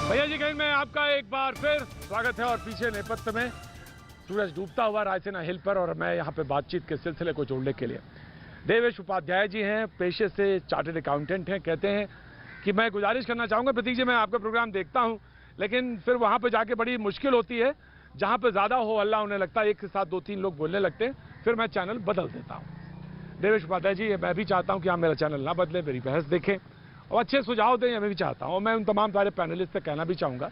भैया जी कहीं में आपका एक बार फिर स्वागत है। और पीछे नेपथ्य में सूरज डूबता हुआ रायसेना हिल पर, और मैं यहाँ पे बातचीत के सिलसिले को जोड़ने के लिए देवेश उपाध्याय जी हैं, पेशे से चार्टर्ड अकाउंटेंट हैं। कहते हैं कि मैं गुजारिश करना चाहूँगा प्रतीक जी, मैं आपका प्रोग्राम देखता हूँ लेकिन फिर वहाँ पर जाके बड़ी मुश्किल होती है, जहाँ पर ज़्यादा हो हल्ला होने लगता है, एक के साथ दो तीन लोग बोलने लगते हैं, फिर मैं चैनल बदल देता हूँ। देवेश उपाध्याय जी, मैं भी चाहता हूँ कि आप मेरा चैनल ना बदलें, मेरी बहस देखें और अच्छे सुझाव दें, मैं भी चाहता हूँ। और मैं उन तमाम सारे पैनलिस्ट से कहना भी चाहूँगा,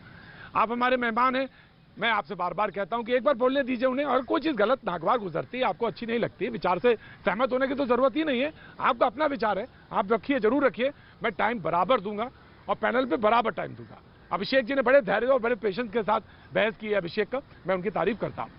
आप हमारे मेहमान हैं, मैं आपसे बार बार कहता हूँ कि एक बार बोलने दीजिए उन्हें। और कोई चीज़ गलत नागवार गुजरती है, आपको अच्छी नहीं लगती है, विचार से सहमत होने की तो ज़रूरत ही नहीं है, आपका अपना विचार है, आप रखिए, जरूर रखिए, मैं टाइम बराबर दूंगा और पैनल पे बराबर टाइम दूंगा। अभिषेक जी ने बड़े धैर्य और बड़े पेशेंस के साथ बहस की है, अभिषेक का मैं उनकी तारीफ करता हूँ।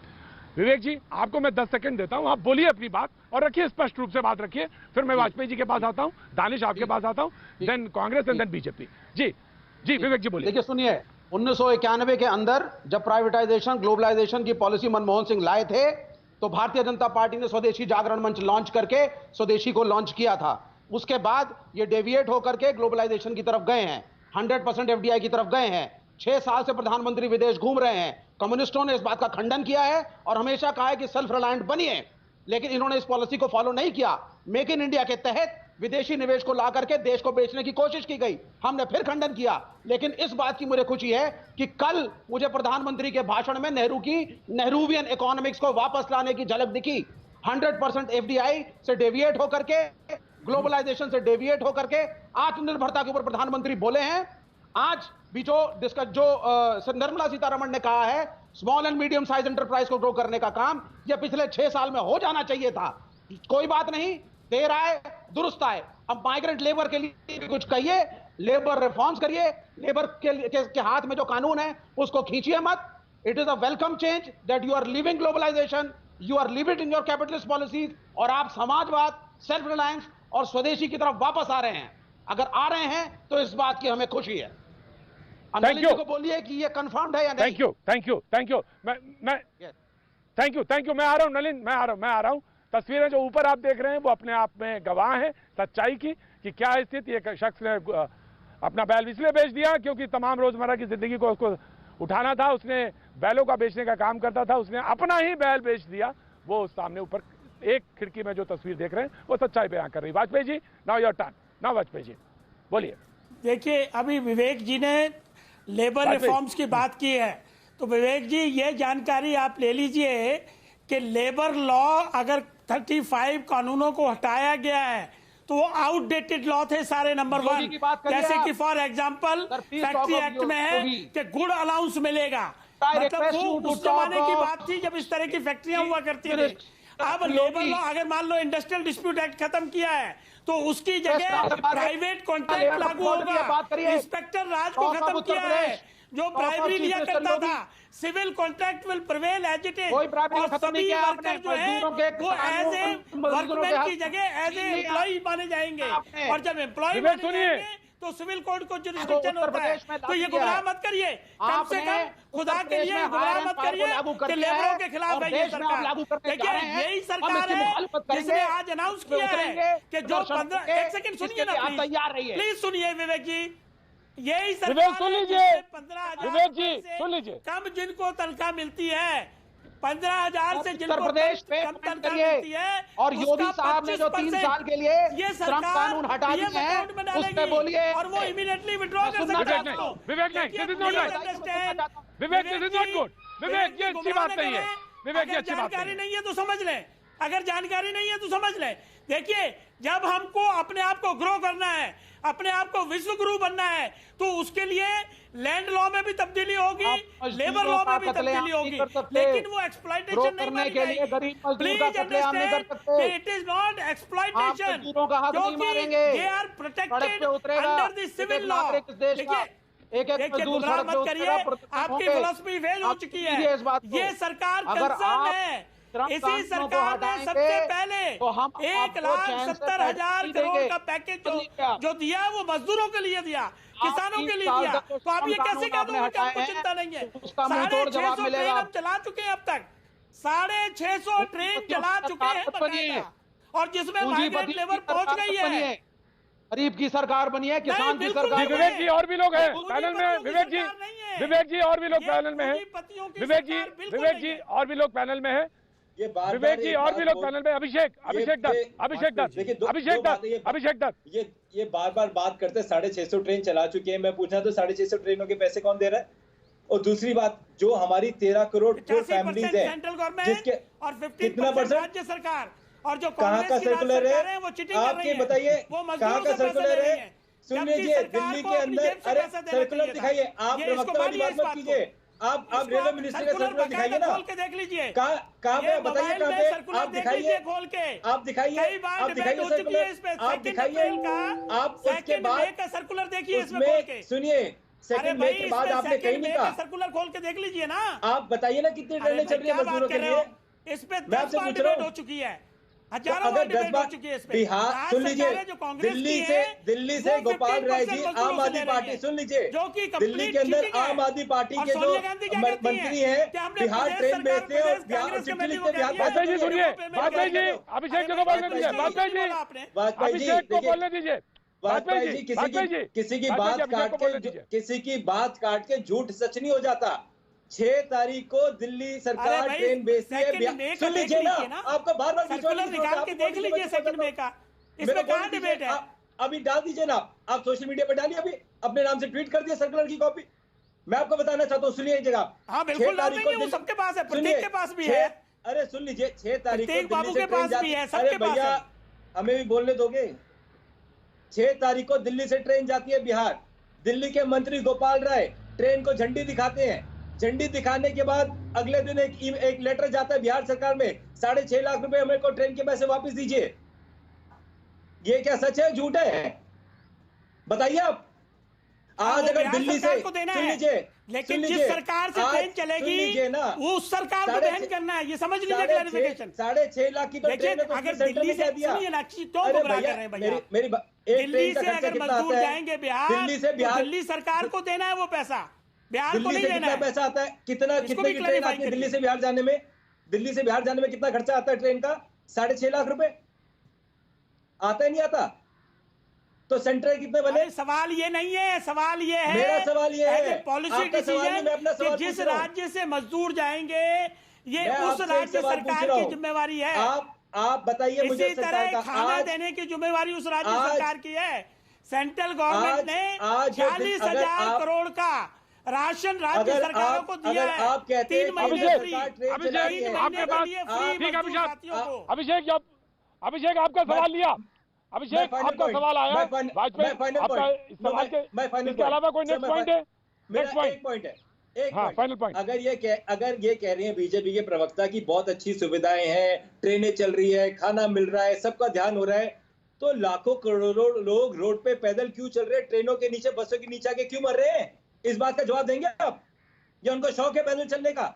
विवेक जी, आपको मैं 10 सेकंड देता हूं, आप बोलिए अपनी बात और रखिए, स्पष्ट रूप से बात रखिए, फिर मैं वाजपेयी जी के पास आता हूं, दानिश आपके पास आता हूं, then Congress and then BJP. जी विवेक जी बोलिए। देखिए सुनिए, 1991 के अंदर जब प्राइवेटाइजेशन ग्लोबलाइजेशन की पॉलिसी मनमोहन सिंह लाए थे, तो भारतीय जनता पार्टी ने स्वदेशी जागरण मंच लॉन्च करके स्वदेशी को लॉन्च किया था। उसके बाद ये डेविएट होकर के ग्लोबलाइजेशन की तरफ गए हैं, 100% एफडीआई की तरफ गए हैं। 6 साल से प्रधानमंत्री विदेश घूम रहे हैं। कम्युनिस्टों ने इस बात का खंडन किया है और हमेशा कहा है कि सेल्फ रिलायंट बनिए, लेकिन इन्होंने इस पॉलिसी को फॉलो नहीं किया। मेक इन इंडिया के तहत विदेशी निवेश को ला करके देश को बेचने की कोशिश की गई, हमने फिर खंडन किया। लेकिन इस बात की मुझे खुशी है कि कल मुझे प्रधानमंत्री के भाषण में नेहरूवियन इकोनॉमिक्स को वापस लाने की झलक दिखी। 100% एफडीआई से डेविएट होकर के, ग्लोबलाइजेशन से डेविएट होकर के आत्मनिर्भरता के ऊपर प्रधानमंत्री बोले हैं। आज भी जो निर्मला सीतारमण ने कहा है, small and medium size enterprise को ग्रो करने का काम यह पिछले 6 साल में हो जाना चाहिए था। कोई बात नहीं, देर आए दुरुस्त आए। अब माइग्रेंट लेबर के लिए भी कुछ कहिए, लेबर रिफॉर्म्स करिए, लेबर के हाथ में जो कानून है उसको खींचिए मत। It is a welcome change that you are living globalization, you are live it in your capitalist policies, और आप समाजवाद, सेल्फ रिलायंस और स्वदेशी की तरफ वापस आ रहे हैं। अगर आ रहे हैं तो इस बात की हमें खुशी है। थैंक यू को बोलिए कि ये कंफर्म्ड है या नहीं। थैंक यू मैं थैंक यू मैं आ रहा हूं नलिन, मैं आ रहा हूं। तस्वीरें जो ऊपर आप देख रहे हैं वो अपने आप में गवाह हैं सच्चाई की कि क्या स्थिति। एक शख्स ने अपना बैल इसलिए बेच दिया क्योंकि तमाम रोजमर्रा की जिंदगी को उसको उठाना था, उसने बैलों का बेचने का काम करता था, उसने अपना ही बैल बेच दिया। वो सामने ऊपर एक खिड़की में जो तस्वीर देख रहे हैं वो सच्चाई बयां कर रही। Vajpayee ji, now your turn. Now Vajpayee ji बोलिए। देखिए, अभी विवेक जी ने लेबर रिफॉर्म्स की बात की है, तो विवेक जी ये जानकारी आप ले लीजिए कि लेबर लॉ अगर 35 कानूनों को हटाया गया है तो वो आउटडेटेड लॉ थे सारे, नंबर 1। जैसे कि फॉर एग्जांपल फैक्ट्री एक्ट में है कि गुड अलाउंस मिलेगा, मतलब वो उस जमाने की बात थी जब इस तरह की फैक्ट्रियां हुआ करती थी। अब लेबर लॉ अगर मान लो इंडस्ट्रियल डिस्प्यूट एक्ट खत्म किया है तो उसकी जगह प्राइवेट कॉन्ट्रैक्ट लागू होगा। इंस्पेक्टर राज को खत्म किया है, जो प्राइमरी लिया करता था। Civil contract will prevail as it is, और सभी वर्कर जो है वो एज ए वर्कमैन की जगह एज ए एम्प्लॉय माने जाएंगे, और जब एम्प्लॉय माने जाएंगे तो सिविल कोड को जुरिस्डिक्शन होता है। तो ये गुमराह मत करिए, कम से कम खुदा के लिए गुमराह मत करिए कि लेबरों के खिलाफ है ये सरकार। देखिए, यही सरकार है जिसने आज अनाउंस किया है कि जो 15 एक सेकंड सुनिए ना प्लीज सुनिए विवेक जी, यही सरकार 15,000 से कम जिनको तनख्वाह मिलती है, 15,000 से जिनको कम तनख्वाह मिलती है, और योगी साहब ने जो 3 साल के लिए ये श्रम कानून हटा दिए हैं उस पे बोलिए, और वो इमीडिएटली विड्रॉ कर सकते हैं। विवेक नहीं, this is not right. Vivek this is not good. Vivek ये अच्छी बात नहीं है। विवेक ये अच्छी बात जानकारी नहीं है तो समझ लें, अगर जानकारी नहीं है तो समझ लें। देखिए, जब हमको अपने आप को ग्रो करना है, अपने आप को विश्व गुरु बनना है, तो उसके लिए लैंड लॉ में भी तब्दीली होगी, लेबर लॉ में भी तब्दीली होगी, लेकिन वो एक्सप्लॉइटेशन नहीं मानी जाएगी। प्लीज अंडरस्टैंड कि इट इज नॉट एक्सप्लॉइटेशन, क्योंकि they are protected under the civil law. देखिए, गुमराह मत करिए, आपकी फिलॉसफी फेल हो चुकी है। ये सरकार कंसर्न है, इसी सरकार ने सबसे पहले 1,70,000 करोड़ का पैकेज जो दिया वो मजदूरों के लिए दिया, किसानों के लिए दिया। तो आप ये कैसे कह दोगे कि आपको चिंता नहीं है? 650 ट्रेन हम चला चुके हैं, अब तक 650 ट्रेन चला चुके हैं बकायदा, और जिसमें माइग्रेंट लेबर पहुंच गई है। गरीब की सरकार बनी है, किसान की बिल्कुल सरकार नहीं। बनी विवेक जी और भी लोग हैं पूंजीपतियों पैनल की में, विवेक जी, सरकार नहीं है। विवेक जी और भी लोग ये पैनल में हैं, पूंजीपतियों की विवेक जी, सरकार बिल्कुल विवेक नहीं जी है। और भी लोग पैनल में हैं, ये बार विवेक जी और भी लोग पैनल में, अभिषेक दत्त, अभिषेक दत्त, देखिए, दो अभिषेक बातें ये- दत्त, अभिषेक दत्त, ये बार बार बात करते 650 ट्रेन चला चुके हैं। मैं पूछना तो 650 ट्रेनों के पैसे कौन दे रहा है? और दूसरी बात, जो हमारी 13 करोड़ जो 85% फैमिलीज सेंट्रल हैं, गवर्नमेंट जिसके और कितना 15% परसेंट राज्य सरकार, और जो कहाँ कांग्रेस का की राज्य सर्कुलर सरकार है? वो चीटिंग कर रही आपके है। बताइए वो कहाँ मजदूरों का से पैसे सर्कुलर ले है? रही है। सुन जबकि लीजिए, सरकार दिल्ली को के अपनी अंदर, जेब से अरे पैसा देना सर्कुलर चाहिए था। दिखाइए, आप ये इसको प्रवक्ता वाली मानिए बात इस मत बात को। कीजिए। आप इसको रेलवे आप मिनिस्ट्री का सर्कुलर सर्कुलर दिखाइए बकायदा ना। खोल के देख लीजिए। कहाँ ये पे बताइए, मोबाइल कहाँ में पे सर्कुलर आप देख दिखाइए, लीजिए खोल के। आप दिखाइए, कई बार आप डिबेट दिखाइए हो चुकी है इस पे। सर्कुलर, आप 2 दिखाइए, अप्रैल का, आप उसके 2 बाद मई का सर्कुलर देखिए इसमें खोल के। उसमें सुनिए, अरे सेकंड मई भाई, के बाद इसमें आपने कहीं 2 नहीं मई का कहा। सर्कुलर खोल के देख लीजिए ना। आप बताइए ना कितनी अरे ट्रेनें भाई, चल रही है क्या बात मजदूरों कर के रहे लिए? हो? इस पे मैं 10 आपसे बार पूछ रहा डिबेट हूं। हो चुकी है, तो हजारों बार अगर 10 डिबेट हो बार चुकी है इस पे। बिहार, राज्य सुन लीजिए, सरकार है जो कांग्रेस दिल्ली की से है, दिल्ली से वो गोपाल राय जी 15% आम आदमी ले रही पार्टी, है। सुन लीजिए, जो कि दिल्ली के complete अंदर cheating है। आम आदमी पार्टी और के जो सोनिया गांधी क्या कहती मंत्री हैं हैं, कि हमने बिहार प्रदेश ट्रेन सरकार, भेजते हैं और प्रदेश बिहार कांग्रेस चिट्ठी कमेटी लिखते को बिहार कहती है, वाजपेयी जी सुनिए, वाजपेयी जी, अभिषेक जी को बोलने दीजिए, वाजपेयी जी, वाजपेयी जी, अभिषेक को देखिए, बोलने दीजिए, वाजपेयी जी, वाजपेयी जी, किसी की वाजपेयी बात जी, अभिषेक को बोलने काट के दीजिए। किसी की बात काट के झूठ सच नहीं हो जाता। 6 तारीख को दिल्ली सरकार अरे भाई, ट्रेन भेजती है सेकंड बिहार, में का सुन देख लीजिए लीजिए ना, ना। आपका बार बार सर्कुलर निकाल के देख लीजिए सेकंड में का, इसमें कहाँ डिबेट है? अभी डाल दीजिए ना, आप सोशल मीडिया पर डालिए, अभी अपने नाम से ट्वीट कर दिए सर्कुलर की कॉपी। मैं आपको बताना चाहता हूँ, सुनिए एक जगह। हाँ, बिल्कुल डाल देंगे, वो सबके पास है, प्रत्येक के पास भी है। अरे सुन लीजिए, 6 तारीख को प्रत्येक बाबू दिल्ली से के पास ट्रेन भी है, जाती, सबके अरे पास भैया है। हमें भी बोलने दोगे? 6 तारीख को दिल्ली से ट्रेन जाती है बिहार, दिल्ली के मंत्री गोपाल राय ट्रेन को झंडी दिखाते हैं। झंडी दिखाने के बाद अगले दिन एक लेटर जाता है बिहार सरकार में, 6.5 लाख रुपए हमें को ट्रेन के पैसे वापस दीजिए। ये क्या सच है झूठ है? बताइए आप। आज वो अगर बिहार दिल्ली सरकार से को देना सुन है, लीजिए, लेकिन सुन जिस लीजिए, सरकार से आज ट्रेन सुन चलेगी लीजिए ना, वो उस सरकार को साढ़े बैन छह- करना है, ये समझ लीजिए क्लैरिफिकेशन। 6.5 लाख की तो देखिए, ट्रेन है, तो अगर उसने सेंटर दिल्ली में क्या से दिया? सुनिए ना, क्यों अरे घबरा भैया, कर रहे हैं भैया? मेरी एक दिल्ली ट्रेन का से खर्चा अगर कितना मजदूर आता है? जाएंगे बिहार, दिल्ली से तो बिहार, दिल्ली सरकार को देना है वो पैसा, बिहार को दिल्ली नहीं से देना कितना है। पैसा आता है? कितना, इसको कितने भी की ट्रेन clarify आती है दिल्ली करिए। से बिहार जाने में? दिल्ली से बिहार जाने में कितना खर्चा आता है ट्रेन का? 6.5 लाख रुपए आता है, नहीं आता? तो सेंटर कितने बने? अरे सवाल ये नहीं है, सवाल ये है, मेरा सवाल ये है, पॉलिसी आपका सवाल नहीं, मैं अपना डिसीजन सवाल कि जिस पूछ रहा हूं। राज्य से मजदूर जाएंगे ये मैं उस आपसे एक राज्य सवाल पूछ सरकार रहा की हूं। जिम्मेवारी है। आप बताइए मुझे, इसी सरकार तरह का खाना आज देने की जिम्मेवारी उस राज्य आज- सरकार की है। सेंट्रल गवर्नमेंट ने आज 46,000 करोड़ का राशन राज्य अगर सरकारों आप- को दिया अगर है। आप कहते हैं 3 कि महीने अभिषेक, फ्री, अभिषेक, आपके पास- ठीक है, अभिषेक, अभिषेक आपका सवाल लिया, अभिषेक आपका सवाल आया, वाजपेयी आपका इस सवाल के, इसके अलावा कोई नेक्स्ट पॉइंट है? नेक्स्ट पॉइंट है, हाँ, final point। अगर ये कह रहे हैं बीजेपी के प्रवक्ता की बहुत अच्छी सुविधाएं हैं, ट्रेनें चल रही है, खाना मिल रहा है, सबका ध्यान हो रहा है, तो लाखों करोड़ों लोग रोड पे पैदल क्यों चल रहे हैं? ट्रेनों के नीचे, बसों के नीचे आके क्यों मर रहे हैं? इस बात का जवाब देंगे आप? या उनको शौक है पैदल चलने का?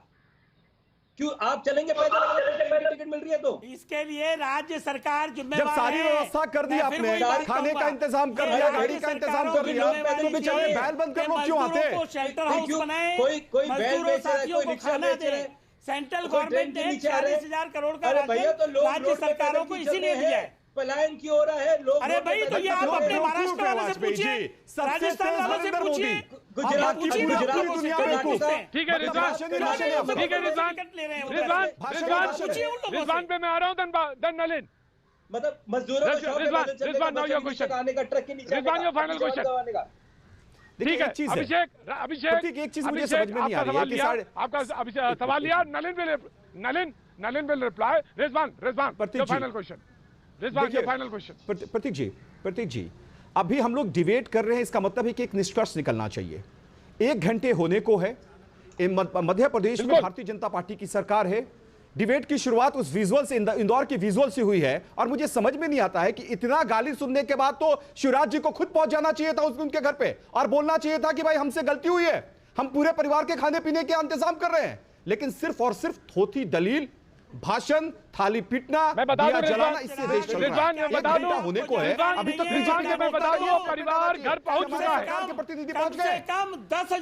क्यों आप चलेंगे पैदल अगर ट्रेन की टिकट मिल रही है तो? इसके लिए राज्य सरकार जिम्मेवार जब सारी है। व्यवस्था कर दी मैं फिर आपने, वही बात खाने कहूंगा। का इंतजाम कर ये दिया, राज्य गाड़ी का इंतजाम सरकारों कर की दिया, जिम्मेवारी तो बेचारे थी बैल बंद कर कि लोग क्यों आते? मजदूरों को शेल्टर हाउस क्यों? बनाए, कोई बैल मजदूरों बेच रहा है, साथियों कोई को रिक्शा खाना बेच दे। रहा है, सेंट्रल कोई ट्रेन गवर्नमेंट के ने नीचे आ रहे हैं। 40,000 करोड़ का अरे भैया, तो राशन लोग राज्य रोड पे सरकारों को पैदल क्यों इसीलिए चल दिया रहे है। हैं? पलायन क्यों हो रहा है? लोग अरे रोड पे भाई, तो पैदल ये आप क्यों अपने चल रहे हैं? महाराष्ट्र वालों से वाजपेयी पूछिए, जी, सबसे राजस्थान तेज वालों से नरेंद्र पूछिए, मोदी। गुजरात पूछिए की ना, पूरी आप दुनिया पूछिए, में पूछते को। हैं। ठीक है रिजवान, भाषण देना चाहिए आपको। ठीक है रिजवान, टिकट ले रहे हैं रिजवान, भाषण रिजवान, भाषण पूछिए उन लोगों रिजवान से। पे मैं आ रहा हूँ, देन नलिन। मतलब मजदूरों को शौक है रिजवान, पैदल चलने का, रिजवान, now बच्चों your के नीचे question. आने का, ट्रक के नीचे आने रिजवान, का, your final अपनी जान question. गंवाने का। देखिए, ठीक है, एक चीज है, अभिषेक, प्रतीक, एक चीज मुझे समझ में नहीं आ रही है कि आपका सवाल लिया, Nalin will reply, Rizwan, Prateek your ji. Final question, Rizwan, देखिए, your final question. Prateek ji, अभी हम लोग डिबेट कर रहे हैं, इसका मतलब है कि एक निष्कर्ष निकलना चाहिए। 1 घंटे होने को है, मध्य प्रदेश में बिल्कुल। भारतीय जनता पार्टी की सरकार है। डिबेट की शुरुआत उस विजुअल से, इंदौर की विजुअल से हुई है, और मुझे समझ में नहीं आता है कि इतना गाली सुनने के बाद तो शिवराज जी को खुद पहुंच जाना चाहिए था उनके घर पे और बोलना चाहिए था कि भाई हमसे गलती हुई है, हम पूरे परिवार के खाने पीने के इंतजाम कर रहे हैं। लेकिन सिर्फ और सिर्फ थोथी दलील, भाषण, थाली पीटना, मैं बता दिया दूं जलाना, रिजवान, इससे देश चल रहा रिजवान, मैं है। 1 बता घंटा दूं, होने को है, रिजवान, अभी तक रिजवान, बीजेपी के मैं बता दूं, परिवार घर पहुंच हमारे चुका है। सरकार के प्रतिनिधि कम पहुंच से गए। कम 10,000